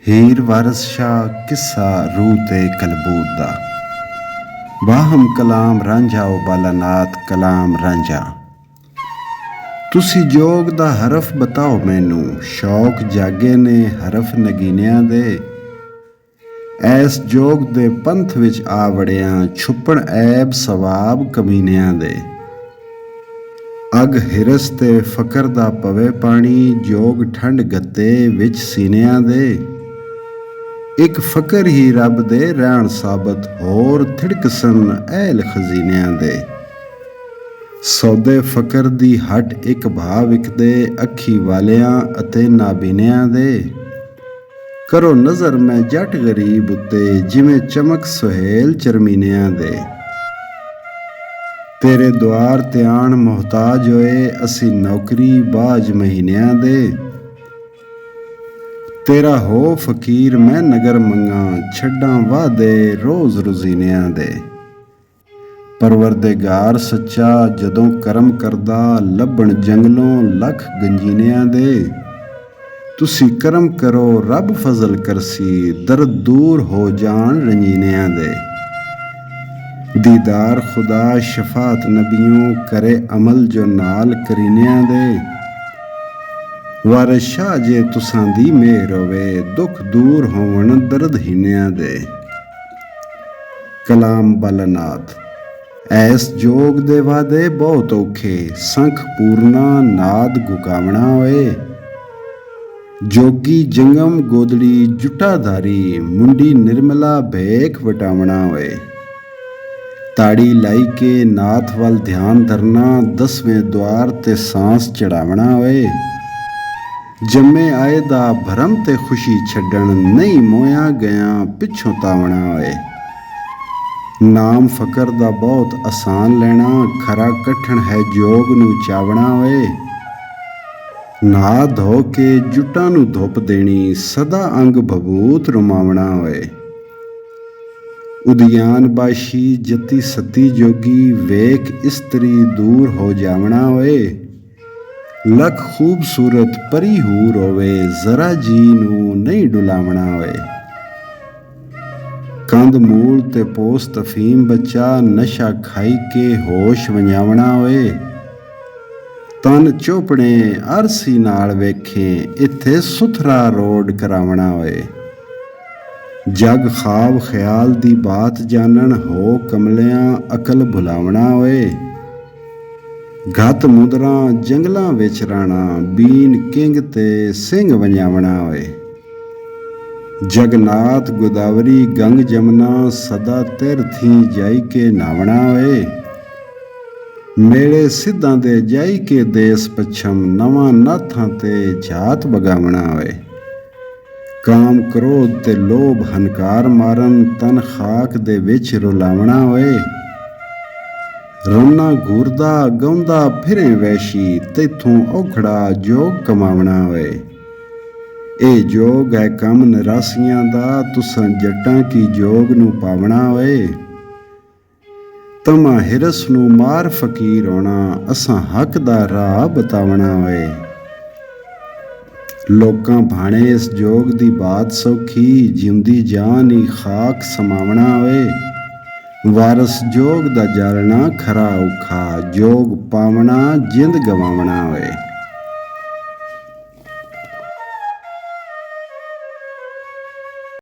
ਹੀਰ ਵਾਰਸ ਸ਼ਾਹ ਕਿੱਸਾ ਰੂਹ ਤੇ ਕਲਬੂਤ ਦਾ। ਵਾਹਮ ਕਲਾਮ ਰਾਂਝਾ ਓ ਬਾਲਾਨਾਥ ਕਲਾਮ ਰਾਂਝਾ। ਤੁਸੀਂ ਜੋਗ ਦਾ ਹਰਫ ਬਤਾਓ ਮੈਨੂੰ, ਸ਼ੌਕ ਜਾਗੇ ਨੇ ਹਰਫ ਨਗੀਨਿਆਂ ਦੇ। ਐਸ ਜੋਗ ਦੇ ਪੰਥ ਵਿੱਚ ਆ ਵੜਿਆਂ, ਛੁਪਣ ਐਬ ਸਵਾਬ ਕਮੀਨਿਆਂ ਦੇ। ਅਗ ਹਿਰਸ ਤੇ ਫਕਰ ਦਾ ਪਵੇ ਪਾਣੀ, ਜੋਗ ਠੰਡ ਗੱਤੇ ਵਿੱਚ ਸੀਨਿਆਂ ਦੇ। ਇੱਕ ਫਕਰ ਹੀ ਰੱਬ ਦੇ ਰਹਿਣ ਸਾਬਤ, ਹੋਰ ਥਿੜਕਸਨ ਐਲ ਖਜ਼ੀਨਿਆਂ ਦੇ। ਸੌਦੇ ਫਕਰ ਦੀ ਹਟ ਇੱਕ ਭਾਅ ਵਿਕਦੇ, ਅੱਖੀ ਵਾਲਿਆਂ ਅਤੇ ਨਾਬੀਨਿਆਂ ਦੇ। ਕਰੋ ਨਜ਼ਰ ਮੈਂ ਜੱਟ ਗਰੀਬ ਉੱਤੇ, ਜਿਵੇਂ ਚਮਕ ਸੁਹੇਲ ਚਰਮੀਨਿਆਂ ਦੇ। ਤੇਰੇ ਦੁਆਰ ਤੇ ਆਣ ਮੁਹਤਾਜ ਹੋਏ, ਅਸੀਂ ਨੌਕਰੀ ਬਾਝ ਮਹੀਨਿਆਂ ਦੇ। ਤੇਰਾ ਹੋ ਫਕੀਰ ਮੈਂ ਨਗਰ ਮੰਗਾਂ, ਛੱਡਾਂ ਵਾਅਦੇ ਰੋਜ਼ ਰੋਜ਼ੀਨਿਆਂ ਦੇ। ਪਰਵਰਦੇਗਾਰ ਸੱਚਾ ਜਦੋਂ ਕਰਮ ਕਰਦਾ, ਲੱਭਣ ਜੰਗਲੋਂ ਲੱਖ ਗੰਜੀਨਿਆਂ ਦੇ। ਤੁਸੀਂ ਕਰਮ ਕਰੋ ਰੱਬ ਫਜ਼ਲ ਕਰਸੀ, ਦਰਦ ਦੂਰ ਹੋ ਜਾਣ ਰੰਜੀਨਿਆਂ ਦੇ। ਦੀਦਾਰ ਖੁਦਾ ਸ਼ਫਾਤ ਨਬੀਓਂ, ਕਰੇ ਅਮਲ ਜੋ ਨਾਲ ਕਰੀਨਿਆਂ ਦੇ। ਵਾਰਿਸ ਸ਼ਾਹ ਜੇ ਤੁਸਾਂ ਦੀ ਮਿਹਰ ਹੋਵੇ, ਦੁੱਖ ਦੂਰ ਹੋਵਣ ਦਰਦ ਹੀਨਿਆਂ ਦੇ। ਕਲਾਮ ਬਾਲਾਨਾਥ। ਐਸ ਜੋਗ ਦੇ ਵਾਦੇ ਬਹੁਤ ਔਖੇ, ਸੰਖ ਪੂਰਨਾ ਨਾਦ ਗੁਕਾਵਣਾ ਹੋਏ। ਜੋਗੀ ਜੰਗਮ ਗੋਦੜੀ ਜੁਟਾਧਾਰੀ, ਮੁੰਡੀ ਨਿਰਮਲਾ ਭੇਖ ਵਟਾਵਣਾ ਹੋਏ। ਤਾੜੀ ਲਾਈ ਕੇ ਨਾਥ ਵੱਲ ਧਿਆਨ ਧਰਨਾ, 10ਵੇਂ ਦੁਆਰ ਤੇ ਸਾਂਸ ਚੜਾਵਣਾ ਹੋਏ। ਜੰਮੇ ਆਏ ਦਾ ਭਰਮ ਤੇ ਖੁਸ਼ੀ ਛੱਡਣ, ਨਹੀਂ ਮੋਇਆ ਗਿਆ ਪਿੱਛੋਂ ਤਾਵਣਾ ਹੋਏ। ਨਾਮ ਫਕਰ ਦਾ ਬਹੁਤ ਆਸਾਨ ਲੈਣਾ, ਖਰਾ ਕੱਠਣ ਹੈ ਜੋਗ ਨੂੰ ਚਾਵਣਾ ਹੋਏ। ਨਹਾ ਧੋ ਕੇ ਜੁੱਟਾਂ ਨੂੰ ਧੁੱਪ ਦੇਣੀ, ਸਦਾ ਅੰਗ ਭਬੂਤ ਰੁਮਾਵਣਾ ਹੋਏ। ਉਦਿਆਨ ਬਾਸ਼ੀ ਜਤੀ ਸਤੀ ਜੋਗੀ, ਵੇਖ ਇਸਤਰੀ ਦੂਰ ਹੋ ਜਾਵਣਾ ਹੋਏ। ਲੱਖ ਖੂਬਸੂਰਤ ਪਰੀ ਹੂਰ ਹੋਵੇ, ਜ਼ਰਾ ਜੀ ਨੂੰ ਨਹੀਂ ਡੁਲਾਵਣਾ ਹੋਏ। ਕੰਧ ਮੂਲ ਤੇ ਪੋਸਤ ਅਫੀਮ ਬੱਚਾ, ਨਸ਼ਾ ਖਾਈ ਕੇ ਹੋਸ਼ ਵੰਜਾਵਣਾ ਹੋਏ। ਤਨ ਚੋਪੜੇ ਅਰਸੀ ਨਾਲ ਵੇਖੇ, ਇੱਥੇ ਸੁਥਰਾ ਰੋਡ ਕਰਾਵਣਾ ਹੋਏ। ਜਗ ਖਾਬ ਖਿਆਲ ਦੀ ਬਾਤ ਜਾਣਨ, ਹੋ ਕਮਲਿਆਂ ਅਕਲ ਭੁਲਾਵਣਾ ਹੋਏ। ਘਤ ਮੁਦਰਾਂ ਜੰਗਲਾਂ ਵਿੱਚ ਰਾਣਾ, ਬੀਨ ਕਿੰਗ ਤੇ ਸਿੰਘ ਵੰਜਾਵਣਾ ਹੋਏ। ਜਗਨਾਥ ਗੋਦਾਵਰੀ ਗੰਗ ਜਮਨਾ, ਸਦਾ ਤੀਰਥੀ ਜਾਈ ਕੇ ਨਾਵਣਾ ਹੋਏ। ਮੇਲੇ ਸਿੱਧਾਂ ਦੇ ਜਾਈ ਕੇ ਦੇਸ ਪੱਛਮ, ਨਵਾਂ ਨਾਥਾਂ ਤੇ ਝਾਤ ਬਗਾਵਣਾ ਹੋਏ। ਕਾਮ ਕ੍ਰੋਧ ਤੇ ਲੋਭ ਹੰਕਾਰ ਮਾਰਨ, ਤਨ ਖਾਕ ਦੇ ਵਿੱਚ ਰੁਲਾਵਣਾ ਹੋਏ। ਰੰਨਾ ਘੂਰਦਾ ਗਾਉਂਦਾ ਫਿਰੇ ਵੈਸ਼ੀ, ਤੈਥੋਂ ਔਖੜਾ ਜੋਗ ਕਮਾਵਣਾ ਹੋਏ। ਇਹ ਜੋਗ ਹੈ ਕੰਮ ਨਰਾਸੀਆਂ ਦਾ, ਤੁਸਾਂ ਜੱਟਾਂ ਕੀ ਜੋਗ ਨੂੰ ਪਾਵਣਾ ਹੋਏ। ਤਮਾ ਹਿਰਸ ਨੂੰ ਮਾਰ ਫਕੀਰ ਹੋਣਾ, ਅਸਾਂ ਹੱਕ ਦਾ ਰਾਹ ਬਤਾਵਣਾ ਹੋਏ। ਲੋਕਾਂ ਭਾਣੇ ਇਸ ਜੋਗ ਦੀ ਬਾਤ ਸੌਖੀ, ਜਿਉਂਦੀ ਜਾਨ ਹੀ ਖਾਕ ਸਮਾਵਣਾ ਹੋਏ। ਵਾਰਸ ਜੋਗ ਦਾ ਜਾਲਣਾ ਖਰਾ ਔਖਾ, ਜੋਗ ਪਾਵਣਾ ਜਿੰਦ ਗਵਾਵਣਾ ਹੋਏ।